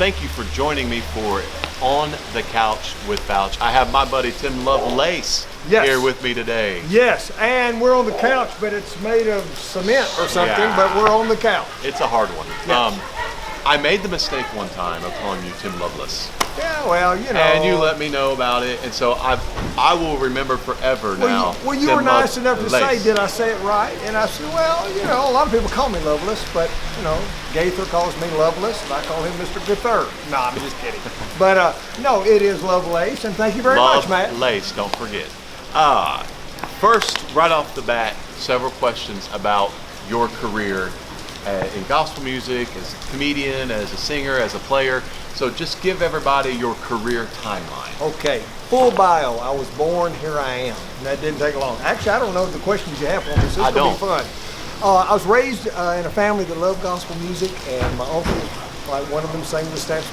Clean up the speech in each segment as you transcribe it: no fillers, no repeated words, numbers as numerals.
thank you for joining me for On the Couch with Fouch. I have my buddy Tim Lovelace here with me today. Yes, and we're on the couch, but it's made of cement or something, but we're on the couch. It's a hard one. Yes. I made the mistake one time of calling you Tim Lovelace. Yeah, well, you know. And you let me know about it, and so I will remember forever now. Well, you were nice enough to say, did I say it right? And I said, well, you know, a lot of people call me Lovelace, but, you know, Gaither calls me Lovelace, and I call him Mr. Gaither. No, I'm just kidding. But, no, it is Lovelace, and thank you very much, Matt. Lovelace, don't forget. First, right off the bat, several questions about your career in gospel music, as a comedian, as a singer, as a player. So just give everybody your career timeline. Okay, full bio. I was born, here I am. And that didn't take long. Actually, I don't know the questions you have for me, so it's going to be fun. I was raised in a family that loved gospel music, and my uncle, like one of them, sang the Stamps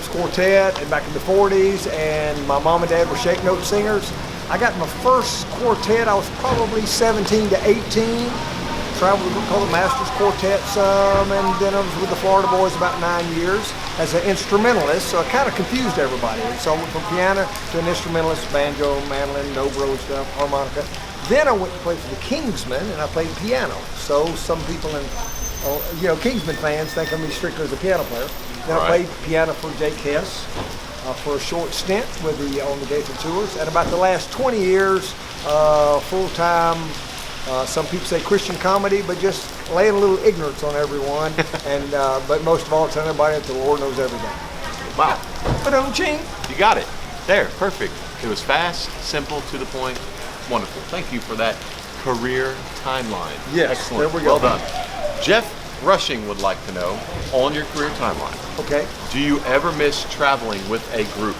Quartet, and back in the 40s, and my mom and dad were shake note singers. I got my first quartet, I was probably 17 to 18. Traveled with the Masters Quartet some, and then I was with the Florida Boys about 9 years as an instrumentalist, so I kind of confused everybody. So I went from piano to an instrumentalist, banjo, mandolin, dobro stuff, harmonica. Then I went to play for the Kingsmen, and I played piano. So some people, Kingsmen fans think of me strictly as a piano player. Then I played piano for Jake Hess for a short stint on the Gaither tours, and about the last 20 years, full-time. Some people say Christian comedy, but just laying a little ignorance on everyone, and but most of all, telling everybody that the Lord knows everything. Wow. Ba-dum-ching. You got it. There, perfect. It was fast, simple, to the point. Wonderful. Thank you for that career timeline. Yes, excellent. There we go. Well done. Jeff Rushing would like to know, on your career timeline, okay, do you ever miss traveling with a group?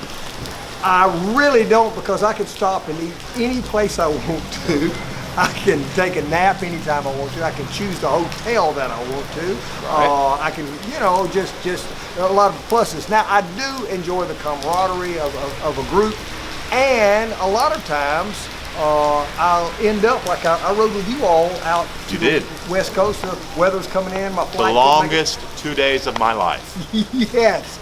I really don't, because I can stop and eat any place I want to. I can take a nap anytime I want to. I can choose the hotel that I want to. I can, just a lot of pluses. Now, I do enjoy the camaraderie of a group, and a lot of times I'll end up like I rode with you all out to the West Coast. The weather's coming in. My flight. The longest 2 days of my life. Yes.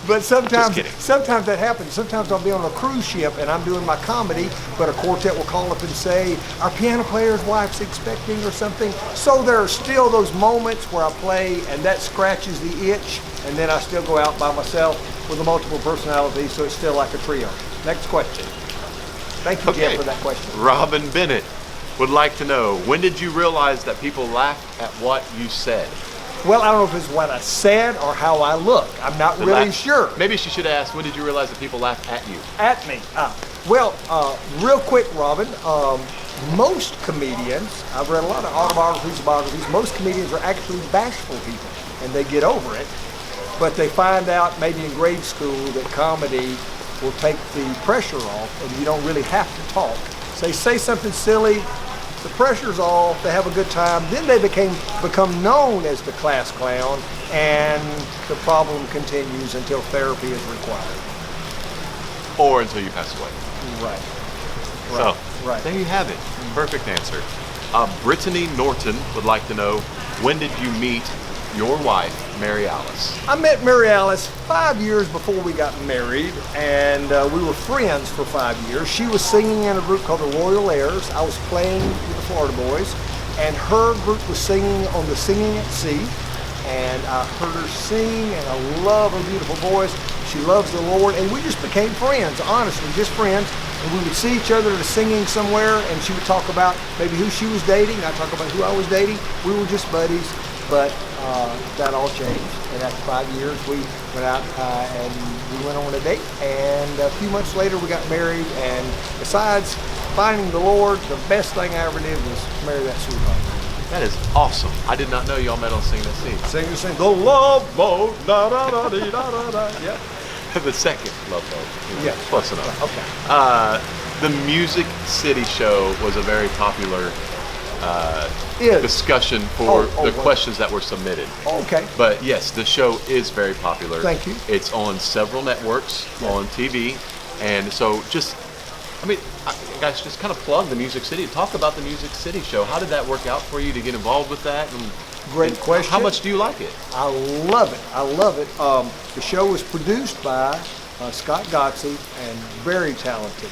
But sometimes that happens. Sometimes I'll be on a cruise ship and I'm doing my comedy, but a quartet will call up and say, our piano player's wife's expecting or something. So there are still those moments where I play and that scratches the itch, and then I still go out by myself with a multiple personality, so it's still like a trio. Next question. Thank you, Jeff, for that question. Robin Bennett would like to know, when did you realize that people laughed at what you said? Well, I don't know if it's what I said or how I look. I'm not really sure. Maybe she should ask, when did you realize that people laughed at you? At me. Real quick, Robin, most comedians, I've read a lot of autobiographies, biographies, most comedians are actually bashful people, and they get over it, but they find out maybe in grade school that comedy will take the pressure off, and you don't really have to talk. So they say something silly, the pressure's off, they have a good time, then they become known as the class clown, and the problem continues until therapy is required. Or until you pass away. Right. So, there you have it. Perfect answer. Brittany Norton would like to know, when did you meet your wife, Mary Alice? I met Mary Alice 5 years before we got married, and we were friends for 5 years. She was singing in a group called the Royal Airs. I was playing with the Florida Boys, and her group was singing on the Singing at Sea, and I heard her sing, and I love her beautiful voice. She loves the Lord, and we just became friends, honestly, just friends. And we would see each other at a singing somewhere, and she would talk about maybe who she was dating, I'd talk about who I was dating. We were just buddies. But that all changed, and after 5 years we went out and we went on a date, and a few months later we got married. And besides finding the Lord, the best thing I ever did was marry that sweetheart. That is awesome. I did not know y'all met on Sing That Sea. Sing the love boat, da da da da da da. Yeah. The second Love Boat. Yeah. Close enough. Okay. The Music City show was a very popular discussion for the questions that were submitted. Okay. But yes, the show is very popular. Thank you. It's on several networks on TV, and so guys, just kind of plug the Music City. Talk about the Music City show. How did that work out for you to get involved with that? And Great question. How much do you like it? I love it. I love it. The show was produced by Scott Gotsey, and very talented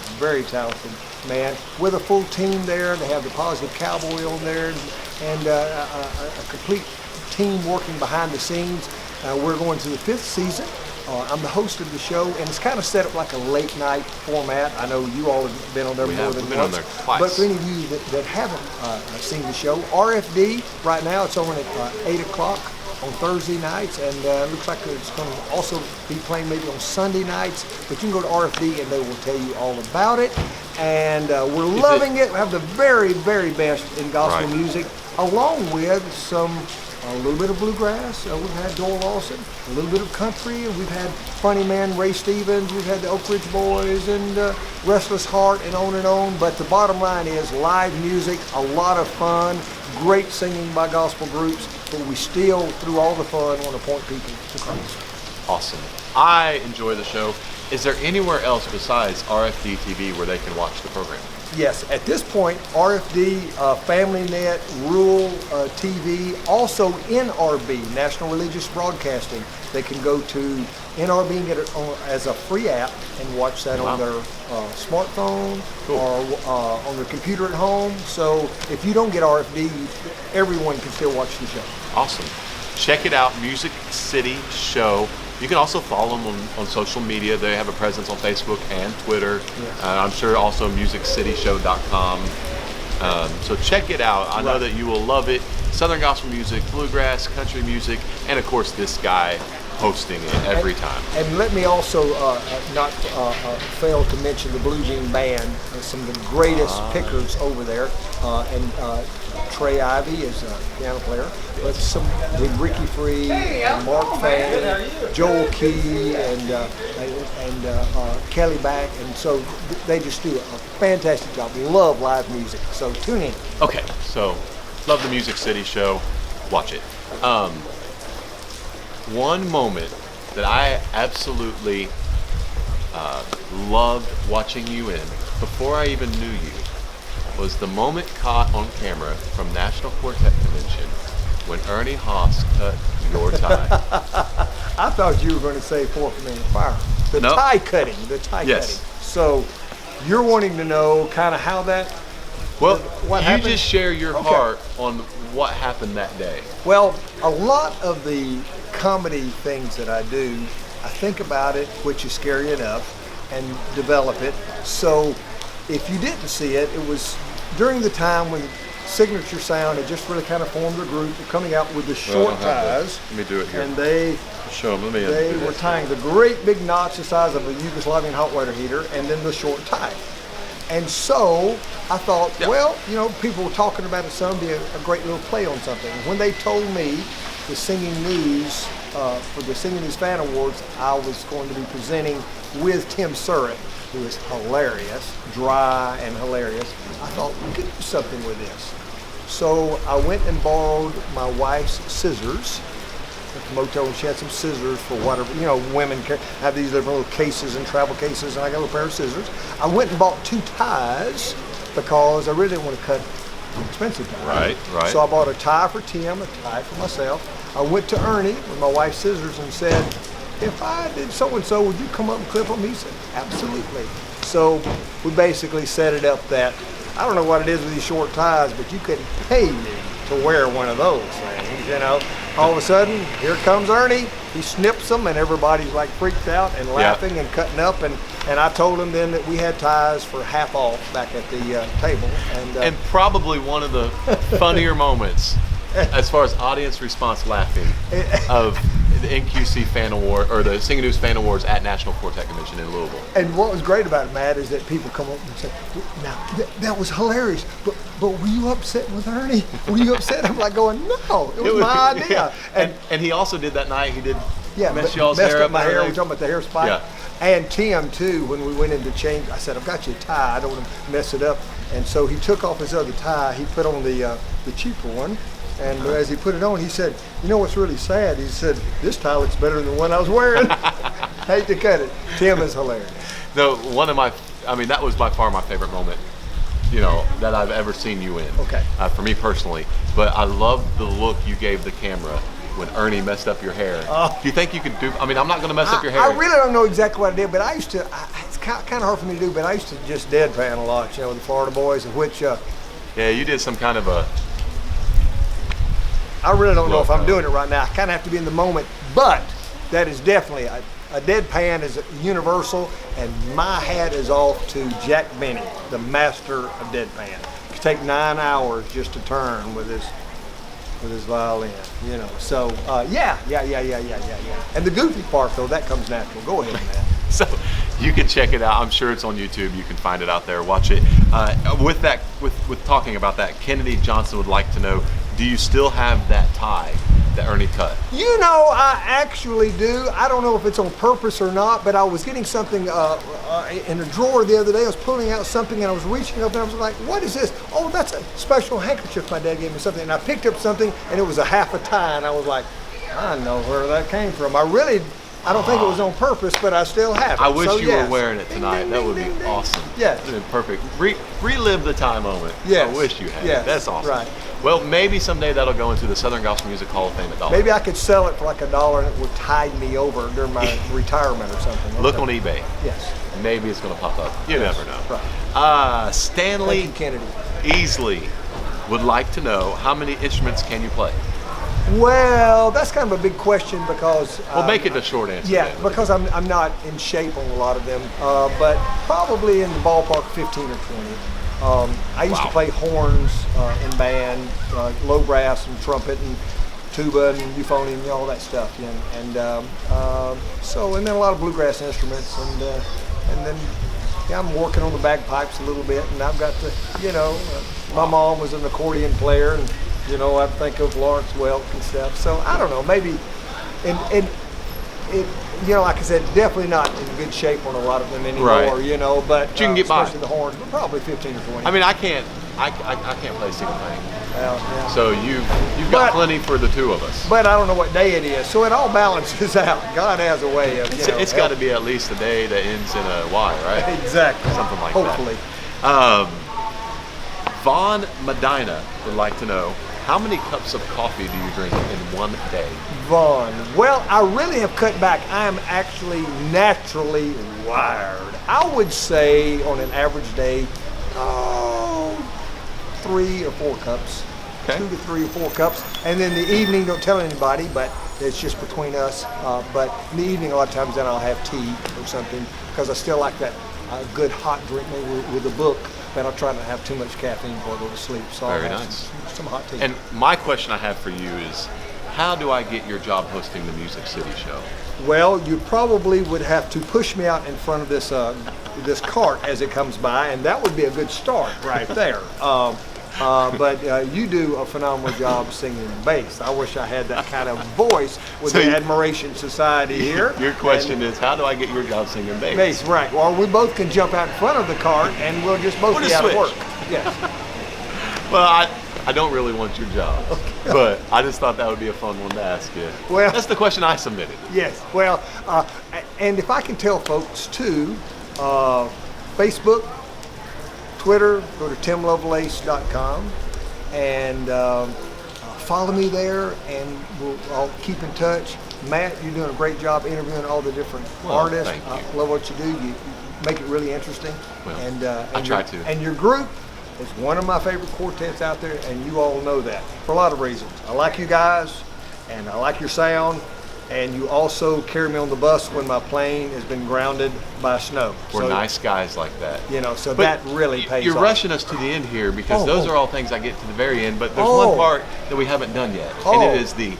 man with a full team there. They have the Positive Cowboy on there, and a complete team working behind the scenes. We're going to the 5th season. I'm the host of the show, and it's kind of set up like a late night format. I know you all have been on there more than once. On there twice. But for any of you that haven't seen the show, RFD right now it's on at 8 o'clock on Thursday nights, and looks like it's going to also be playing maybe on Sunday nights. But you can go to RFD and they will tell you all about it. And we're loving it. We have the very, very best in gospel music, along with a little bit of bluegrass. We've had Doyle Lawson, a little bit of country, and we've had funny man Ray Stevens, we've had the Oak Ridge Boys, and Restless Heart, and on and on. But the bottom line is live music, a lot of fun, great singing by gospel groups, but we still, through all the fun, want to point people to Christ. Awesome. I enjoy the show. Is there anywhere else besides RFD TV where they can watch the program? Yes, at this point, RFD, FamilyNet, Rural TV, also NRB, National Religious Broadcasting. They can go to NRB and get it as a free app and watch that on their smartphone or on their computer at home. So if you don't get RFD, everyone can still watch the show. Awesome. Check it out, Music City Show. You can also follow them on social media. They have a presence on Facebook and Twitter. Yeah. I'm sure also musiccityshow.com. So check it out. I know that you will love it. Southern gospel music, bluegrass, country music, and of course this guy hosting it every time. And let me also not fail to mention the Blue Jean Band, some of the greatest pickers over there, and Trey Ivy is a piano player, but some with Ricky Free, and Mark Fan, Joel Key, and Kelly Back, and so they just do a fantastic job. Love live music, so tune in. Okay, so love the Music City Show. Watch it. One moment that I absolutely loved watching you in, before I even knew you, was the moment caught on camera from National Quartet Convention when Ernie Haas cut your tie. I thought you were going to say Fourth Man Fire. The tie cutting. Cutting. So you're wanting to know kind of how that... Well, what you happened? Just share your heart on what happened that day. Well, a lot of the comedy things that I do, I think about it, which is scary enough, and develop it. So if you didn't see it, it was during the time when Signature Sound had just really kind of formed a group, coming out with the short ties. Let me do it here. And they show them. They were tying the great big knots the size of a Yugoslavian hot water heater, and then the short tie. And so I thought, well, you know, people were talking about it some, be a great little play on something. When they told me the Singing News, for the Singing News Fan Awards, I was going to be presenting with Tim Surratt, who is hilarious, dry and hilarious. I thought we could do something with this. So I went and borrowed my wife's scissors at the motel, and she had some scissors for whatever, you know, women have these little cases and travel cases, and I got a little pair of scissors. I went and bought 2 ties because I really didn't want to cut expensive ties. Right. So I bought a tie for Tim, a tie for myself. I went to Ernie with my wife's scissors and said, if I did so-and-so, would you come up and clip them? He said, absolutely. So we basically set it up that, I don't know what it is with these short ties, but you couldn't pay me to wear one of those things, you know. All of a sudden, here comes Ernie. He snips them, and everybody's like freaked out and laughing and cutting up. And I told him then that we had ties for half off back at the table. And probably one of the funnier moments, as far as audience response laughing, of the NQC Fan Award, or the Singing News Fan Awards at National Quartet Convention in Louisville. And what was great about it, Matt, is that people come up and say, now, that was hilarious, but were you upset with Ernie? Were you upset? I'm like going, no, it was my idea. Yeah. And he also did that night, he did messed hair up my hair. We're talking about the hair spike. Yeah. And Tim, too, when we went in to change, I said, I've got you a tie. I don't want to mess it up. And so he took off his other tie. He put on the cheaper one. And as he put it on, he said, you know what's really sad? He said, this tie looks better than the one I was wearing. Hate to cut it. Tim is hilarious. That was by far my favorite moment that I've ever seen you in. Okay. For me personally, but I love the look you gave the camera when Ernie messed up your hair. Do you think you could do? I mean, I'm not going to mess up your hair. I really don't know exactly what I did, but I used to. It's kind of hard for me to do, but I used to just deadpan a lot, with the Florida boys, of which. Yeah, you did some kind of a. I really don't know if I'm doing it right now. I kind of have to be in the moment, but that is definitely a deadpan is universal, and my hat is off to Jack Benny, the master of deadpan. It could take 9 hours just to turn with his violin, So yeah. And the goofy part though, that comes natural. Go ahead, man. So you can check it out. I'm sure it's on YouTube. You can find it out there. Watch it. With talking about that, Kennedy Johnson would like to know: do you still have that tie that Ernie cut? I actually do. I don't know if it's on purpose or not, but I was getting something in a drawer the other day. I was pulling out something and I was reaching up and I was like, what is this? Oh, that's a special handkerchief my dad gave me something. And I picked up something and it was a half a tie and I was like, I know where that came from. I don't think it was on purpose, but I still have it. I wish you were wearing it tonight. That would be awesome. Yeah. That would be perfect. Relive the time moment. Yes. I wish you had. Yes. That's awesome. Right. Well, maybe someday that'll go into the Southern Gospel Music Hall of Fame at $1. Maybe I could sell it for like $1 and it would tide me over during my retirement or something. Okay. Look on eBay. Yes. Maybe it's going to pop up. You never know. Right. Stanley Thank you, Kennedy. Easley would like to know, how many instruments can you play? Well, that's kind of a big question because. Well, make it a short answer. Yeah, then. because I'm not in shape on a lot of them, but probably in the ballpark 15 or 20. I used to play horns in band, low brass and trumpet and tuba and euphonium and all that stuff. And then a lot of bluegrass instruments and then I'm working on the bagpipes a little bit, and I've got my mom was an accordion player, and I think of Lawrence Welk and stuff. So I don't know, maybe, and like I said, definitely not in good shape on a lot of them anymore. Right. But you can get by. Especially the horns, but probably 15 or 20. I mean, I can't play single thing. Well, yeah. So you've got plenty for the two of us. But I don't know what day it is, so it all balances out. God has a way of, It's got to be at least a day that ends in a Y, right? Exactly. Something like Hopefully. that. Vaughn Medina would like to know, how many cups of coffee do you drink in one day? Vaughn, well, I really have cut back. I am actually naturally wired. I would say on an average day, 3 or 4 cups. Okay. 2 to 3 or 4 cups. And then the evening, don't tell anybody, but it's just between us. But in the evening, a lot of times then I'll have tea or something because I still like that good hot drink maybe with a book. But I'll try not to have too much caffeine before I go to sleep. So Very I'll have nice. some hot tea. And my question I have for you is, how do I get your job hosting the Music City show? Well, you probably would have to push me out in front of this this cart as it comes by, and that would be a good start right there. But you do a phenomenal job singing bass. I wish I had that kind of voice with the Admiration Society here. Your question is, how do I get your job singing bass? Bass, right. Well, we both can jump out in front of the cart, and we'll just both be out of work. Yes. Well, I don't really want your job, but I just thought that would be a fun one to ask you. Well, that's the question I submitted. Yes. Well, and if I can tell folks too, Facebook, Twitter, go to timlovelace.com and follow me there, and I'll keep in touch. Matt, you're doing a great job interviewing all the different artists. Thank you. I love what you do. You make it really interesting. Well, and I try to. And your group is one of my favorite quartets out there, and you all know that for a lot of reasons. I like you guys, and I like your sound. And you also carry me on the bus when my plane has been grounded by snow. We're nice guys like that. So that really pays off. You're rushing us to the end here because those are all things I get to the very end, but there's one part that we haven't done yet, and it is the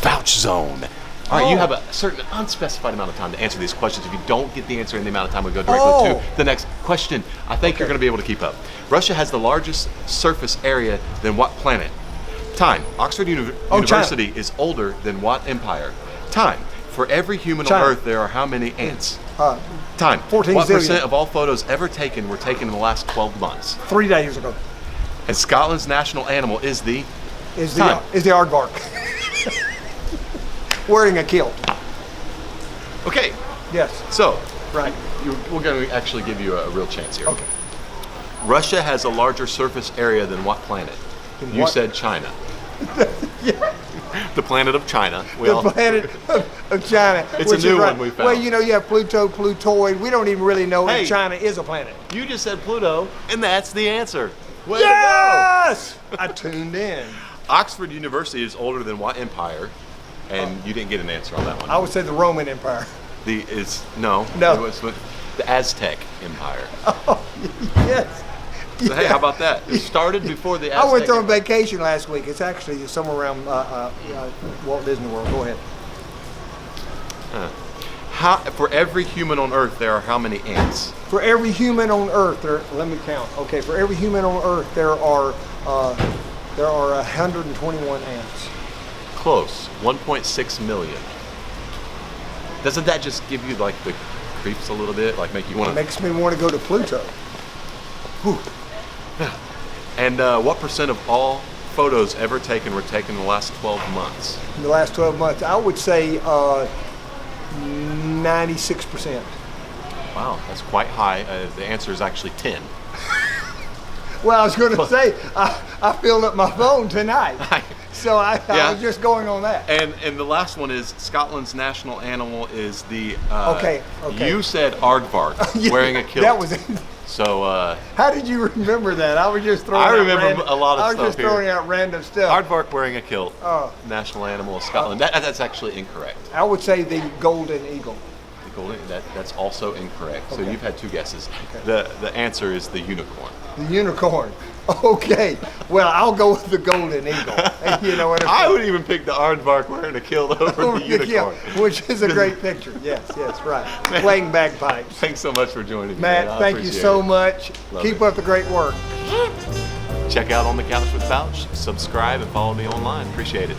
Fouch Zone. All right, you have a certain unspecified amount of time to answer these questions. If you don't get the answer in the amount of time, we go directly to the next question. I think you're going to be able to keep up. Russia has the largest surface area than what planet? Time. Oxford University is older than what empire? Time. For every human on Earth, there are how many ants? Time. 14 What zillion. percent of all photos ever taken were taken in the last 12 months? 3 days ago. And Scotland's national animal is the aardvark. Wearing a kilt. Okay. Yes. So, right. we're going to actually give you a real chance here. Okay. Russia has a larger surface area than what planet? Than You what? said China. Yeah. The planet of China. The planet of China. It's a which new is one we found. Well, you know, you have Pluto, Plutoid. We don't even really know Hey. if China is a planet. You just said Pluto, and that's the answer. Way Yes! I tuned in. to go! Oxford University is older than what empire? And you didn't get an answer on that one. I would say the Roman Empire. No. No. It was with the Aztec Empire. Yes. So, hey, how about that? It started before the Aztec I went there on Empire. vacation last week. It's actually somewhere around Walt Disney World. Go ahead. For every human on Earth, there are how many ants? For every human on Earth, let me count. Okay, for every human on Earth, there are 121 ants. Close. 1.6 million. Doesn't that just give you like the creeps a little bit? Like make you want to... Makes me want to go to Pluto. Whew. And what percent of all photos ever taken were taken in the last 12 months? In the last 12 months, I would say 96%. Wow, that's quite high. The answer is actually 10. Well, I was going to say, I filled up my phone tonight. So I was just going on that. And the last one is Scotland's national animal is the... Okay. You said aardvark, Yeah, wearing a kilt. That was it. So... How did you remember that? I was just throwing I out remember random, a lot of I was stuff just here. throwing out random stuff. Aardvark wearing a kilt, national animal of Scotland. That's actually incorrect. I would say the golden eagle. The golden, that's also incorrect. So Okay. you've had two guesses. Okay. The answer is the unicorn. The unicorn. Okay. Well, I'll go with the golden eagle. You know what I would even pick the aardvark wearing a kilt over the unicorn. Which is a great picture. Yes, right. Playing bagpipes. Thanks so much for joining me, Matt, man. I thank you appreciate so it. much. Love Keep it. up the great work. Check out On the Couch with Fouch. Subscribe and follow me online. Appreciate it.